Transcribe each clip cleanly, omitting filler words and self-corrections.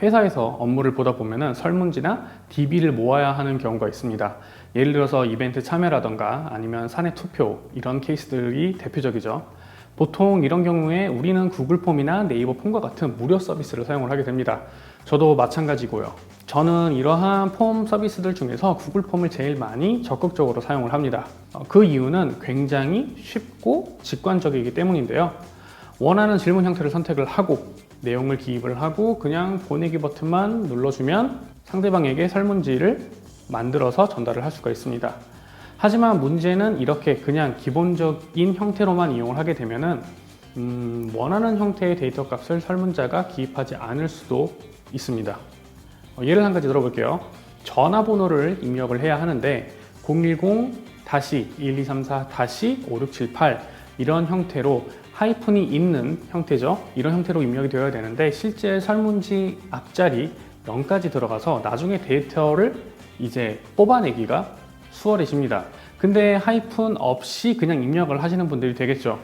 회사에서 업무를 보다 보면은 설문지나 DB를 모아야 하는 경우가 있습니다. 예를 들어서 이벤트 참여라던가 아니면 사내 투표 이런 케이스들이 대표적이죠. 보통 이런 경우에 우리는 구글 폼이나 네이버 폼과 같은 무료 서비스를 사용을 하게 됩니다. 저도 마찬가지고요. 저는 이러한 폼 서비스들 중에서 구글 폼을 제일 많이 적극적으로 사용을 합니다. 그 이유는 굉장히 쉽고 직관적이기 때문인데요. 원하는 질문 형태를 선택을 하고 내용을 기입을 하고 그냥 보내기 버튼만 눌러주면 상대방에게 설문지를 만들어서 전달을 할 수가 있습니다. 하지만 문제는 이렇게 그냥 기본적인 형태로만 이용을 하게 되면은 원하는 형태의 데이터 값을 설문자가 기입하지 않을 수도 있습니다. 예를 한 가지 들어볼게요. 전화번호를 입력을 해야 하는데 010-1234-5678 이런 형태로 하이픈이 있는 형태죠. 이런 형태로 입력이 되어야 되는데 실제 설문지 앞자리 0까지 들어가서 나중에 데이터를 이제 뽑아내기가 수월해집니다. 근데 하이픈 없이 그냥 입력을 하시는 분들이 되겠죠.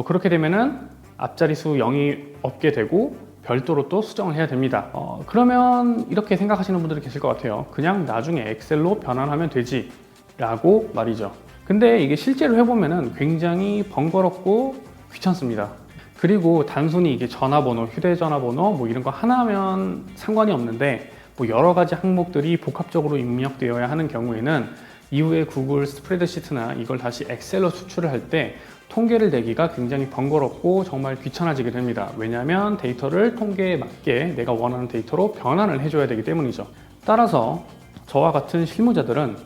그렇게 되면은 앞자리 수 0이 없게 되고 별도로 또 수정을 해야 됩니다. 그러면 이렇게 생각하시는 분들이 계실 것 같아요. 그냥 나중에 엑셀로 변환하면 되지 라고 말이죠. 근데 이게 실제로 해보면은 굉장히 번거롭고 귀찮습니다. 그리고 단순히 이게 전화번호, 휴대전화번호 뭐 이런 거 하나면 상관이 없는데 뭐 여러 가지 항목들이 복합적으로 입력되어야 하는 경우에는 이후에 구글 스프레드시트나 이걸 다시 엑셀로 수출을 할 때 통계를 내기가 굉장히 번거롭고 정말 귀찮아지게 됩니다. 왜냐하면 데이터를 통계에 맞게 내가 원하는 데이터로 변환을 해줘야 되기 때문이죠. 따라서 저와 같은 실무자들은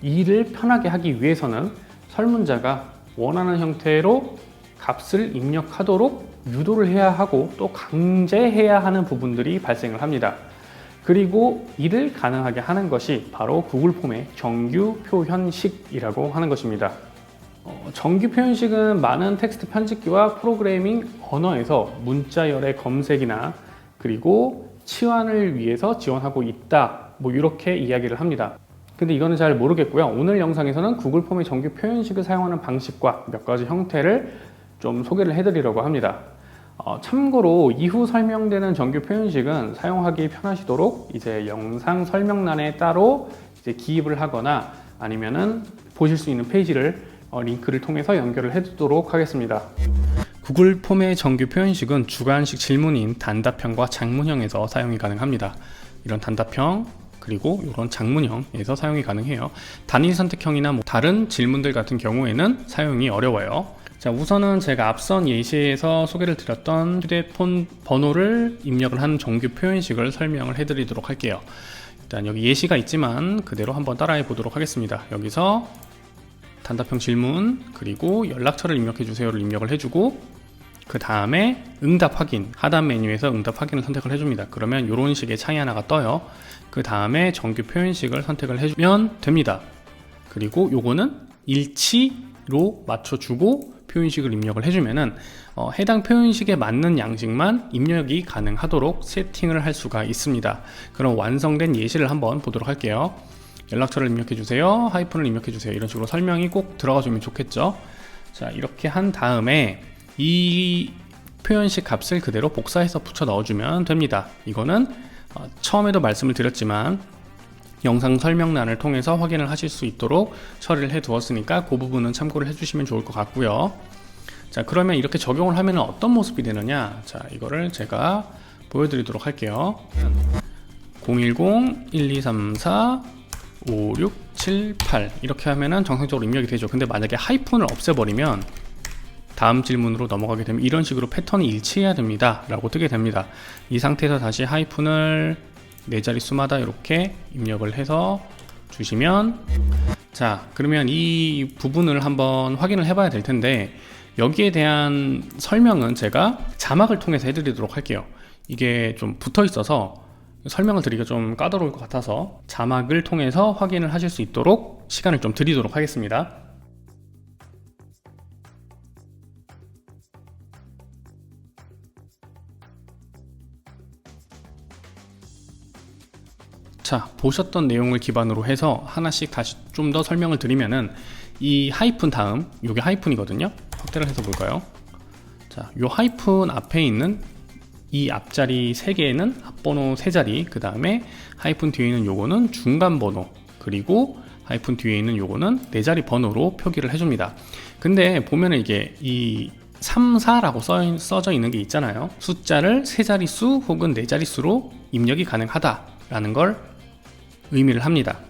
일을 편하게 하기 위해서는 설문자가 원하는 형태로 값을 입력하도록 유도를 해야 하고 또 강제해야 하는 부분들이 발생을 합니다. 그리고 이를 가능하게 하는 것이 바로 구글 폼의 정규 표현식이라고 하는 것입니다. 정규 표현식은 많은 텍스트 편집기와 프로그래밍 언어에서 문자열의 검색이나 그리고 치환을 위해서 지원하고 있다 뭐 이렇게 이야기를 합니다. 근데 이거는 잘 모르겠고요. 오늘 영상에서는 구글 폼의 정규 표현식을 사용하는 방식과 몇 가지 형태를 좀 소개를 해드리려고 합니다. 참고로 이후 설명되는 정규 표현식은 사용하기 편하시도록 이제 영상 설명란에 따로 이제 기입을 하거나 아니면은 보실 수 있는 페이지를 링크를 통해서 연결을 해두도록 하겠습니다. 구글 폼의 정규 표현식은 주관식 질문인 단답형과 장문형에서 사용이 가능합니다. 이런 단답형 그리고 이런 장문형에서 사용이 가능해요. 단일 선택형이나 뭐 다른 질문들 같은 경우에는 사용이 어려워요. 자, 우선은 제가 앞선 예시에서 소개를 드렸던 휴대폰 번호를 입력을 한 정규 표현식을 설명을 해드리도록 할게요. 일단 여기 예시가 있지만 그대로 한번 따라해 보도록 하겠습니다. 여기서 단답형 질문 그리고 연락처를 입력해 주세요를 입력을 해주고 그 다음에 응답 확인 하단 메뉴에서 응답 확인을 선택을 해줍니다. 그러면 이런 식의 창이 하나가 떠요. 그 다음에 정규 표현식을 선택을 해주면 됩니다. 그리고 요거는 일치로 맞춰주고 표현식을 입력을 해주면은 해당 표현식에 맞는 양식만 입력이 가능하도록 세팅을 할 수가 있습니다. 그럼 완성된 예시를 한번 보도록 할게요. 연락처를 입력해 주세요. 하이픈을 입력해 주세요. 이런 식으로 설명이 꼭 들어가 주면 좋겠죠. 자, 이렇게 한 다음에 이 표현식 값을 그대로 복사해서 붙여 넣어주면 됩니다. 이거는 처음에도 말씀을 드렸지만 영상 설명란을 통해서 확인을 하실 수 있도록 처리를 해 두었으니까 그 부분은 참고를 해 주시면 좋을 것 같고요. 자, 그러면 이렇게 적용을 하면 어떤 모습이 되느냐. 자, 이거를 제가 보여드리도록 할게요. 010-1234-5678 이렇게 하면은 정상적으로 입력이 되죠. 근데 만약에 하이픈을 없애버리면 다음 질문으로 넘어가게 되면 이런 식으로 패턴이 일치해야 됩니다 라고 뜨게 됩니다. 이 상태에서 다시 하이픈을 네 자릿수마다 이렇게 입력을 해서 주시면, 자, 그러면 이 부분을 한번 확인을 해봐야 될 텐데 여기에 대한 설명은 제가 자막을 통해서 해드리도록 할게요. 이게 좀 붙어 있어서 설명을 드리기가 좀 까다로울 것 같아서 자막을 통해서 확인을 하실 수 있도록 시간을 좀 드리도록 하겠습니다. 자, 보셨던 내용을 기반으로 해서 하나씩 다시 좀 더 설명을 드리면은 이 하이픈 다음, 요게 하이픈이거든요. 확대를 해서 볼까요? 자, 요 하이픈 앞에 있는 이 앞자리 3개에는 앞번호 3자리, 그 다음에 하이픈 뒤에 있는 요거는 중간 번호, 그리고 하이픈 뒤에 있는 요거는 4자리 번호로 표기를 해줍니다. 근데 보면은 이게 이 3, 4라고 써져 있는 게 있잖아요. 숫자를 3자릿수 혹은 4자릿수로 입력이 가능하다라는 걸 의미를 합니다.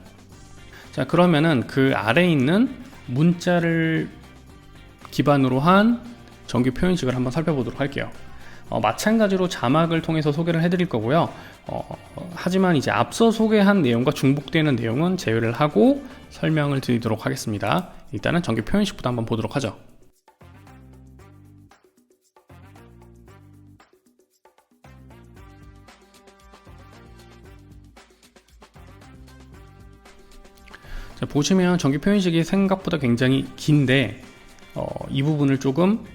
자, 그러면은 그 아래에 있는 문자를 기반으로 한 정규 표현식을 한번 살펴보도록 할게요. 마찬가지로 자막을 통해서 소개를 해드릴 거고요. 하지만 이제 앞서 소개한 내용과 중복되는 내용은 제외를 하고 설명을 드리도록 하겠습니다. 일단은 정규 표현식부터 한번 보도록 하죠. 자, 보시면 정규 표현식이 생각보다 굉장히 긴데 이 부분을 조금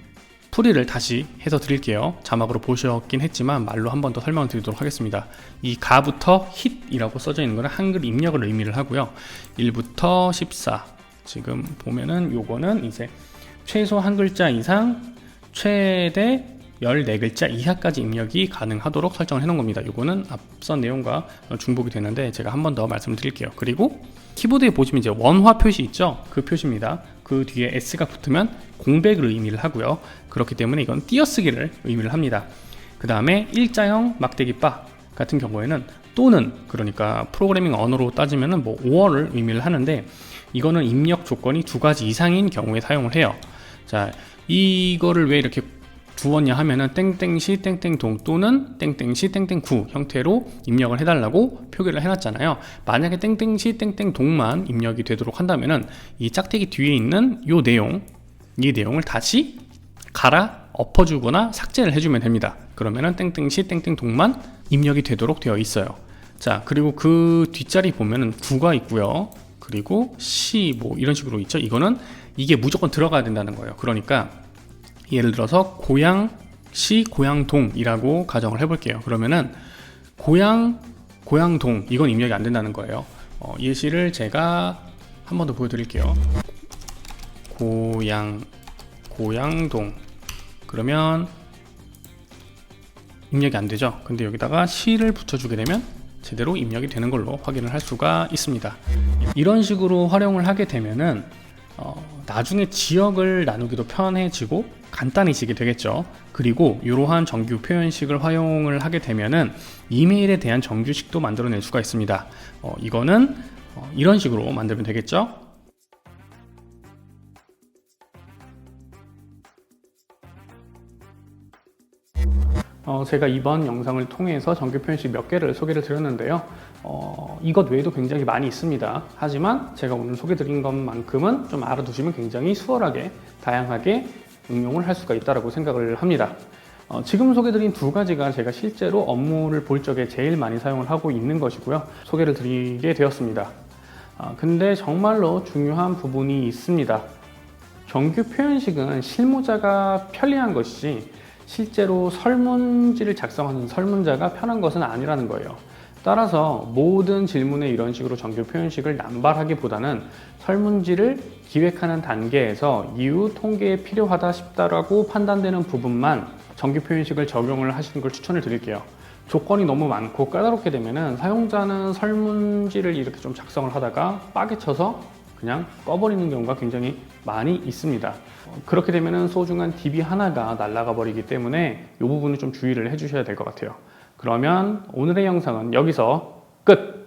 풀이를 다시 해서 드릴게요. 자막으로 보셨긴 했지만 말로 한 번 더 설명을 드리도록 하겠습니다. 이 가부터 hit이라고 써져 있는 거는 한글 입력을 의미를 하고요. 1부터 14 지금 보면은 요거는 이제 최소 한 글자 이상 최대 14글자 이하까지 입력이 가능하도록 설정을 해 놓은 겁니다. 요거는 앞선 내용과 중복이 되는데 제가 한 번 더 말씀을 드릴게요. 그리고 키보드에 보시면 이제 원화 표시 있죠? 그 표시입니다. 그 뒤에 S가 붙으면 공백을 의미를 하고요. 그렇기 때문에 이건 띄어쓰기를 의미를 합니다. 그 다음에 일자형 막대기 바 같은 경우에는 또는, 그러니까 프로그래밍 언어로 따지면은 뭐 5어를 의미를 하는데 이거는 입력 조건이 2가지 이상인 경우에 사용을 해요. 자, 이거를 왜 이렇게 두었냐 하면은 땡땡시 땡땡동 또는 땡땡시 땡땡구 형태로 입력을 해달라고 표기를 해놨잖아요. 만약에 땡땡시 땡땡동만 입력이 되도록 한다면은 이 짝대기 뒤에 있는 이 내용을 다시 갈아 엎어주거나 삭제를 해주면 됩니다. 그러면은 땡땡시 땡땡동만 입력이 되도록 되어 있어요. 자, 그리고 그 뒷자리 보면은 9가 있고요. 그리고 시 뭐 이런 식으로 있죠. 이게 무조건 들어가야 된다는 거예요. 그러니까 예를 들어서 고양시 고양동이라고 가정을 해볼게요. 그러면은 고양동 이건 입력이 안 된다는 거예요. 예시를 제가 한 번 더 보여드릴게요. 고양동 그러면 입력이 안 되죠. 근데 여기다가 시를 붙여주게 되면 제대로 입력이 되는 걸로 확인을 할 수가 있습니다. 이런 식으로 활용을 하게 되면은 나중에 지역을 나누기도 편해지고 간단해지게 되겠죠. 그리고 이러한 정규 표현식을 활용을 하게 되면은 이메일에 대한 정규식도 만들어낼 수가 있습니다. 이거는 이런 식으로 만들면 되겠죠. 제가 이번 영상을 통해서 정규 표현식 몇 개를 소개를 드렸는데요. 이것 외에도 굉장히 많이 있습니다. 하지만 제가 오늘 소개드린 것만큼은 좀 알아두시면 굉장히 수월하게 다양하게 응용을 할 수가 있다고 생각을 합니다. 지금 소개드린 2가지가 제가 실제로 업무를 볼 적에 제일 많이 사용을 하고 있는 것이고요. 소개를 드리게 되었습니다. 근데 정말로 중요한 부분이 있습니다. 정규 표현식은 실무자가 편리한 것이지 실제로 설문지를 작성하는 설문자가 편한 것은 아니라는 거예요. 따라서 모든 질문에 이런 식으로 정규 표현식을 남발하기보다는 설문지를 기획하는 단계에서 이후 통계에 필요하다 싶다라고 판단되는 부분만 정규 표현식을 적용을 하시는 걸 추천을 드릴게요. 조건이 너무 많고 까다롭게 되면은 사용자는 설문지를 이렇게 좀 작성을 하다가 빠개 쳐서 그냥 꺼버리는 경우가 굉장히 많이 있습니다. 그렇게 되면 소중한 DB 하나가 날아가 버리기 때문에 이 부분을 좀 주의를 해주셔야 될 것 같아요. 그러면 오늘의 영상은 여기서 끝!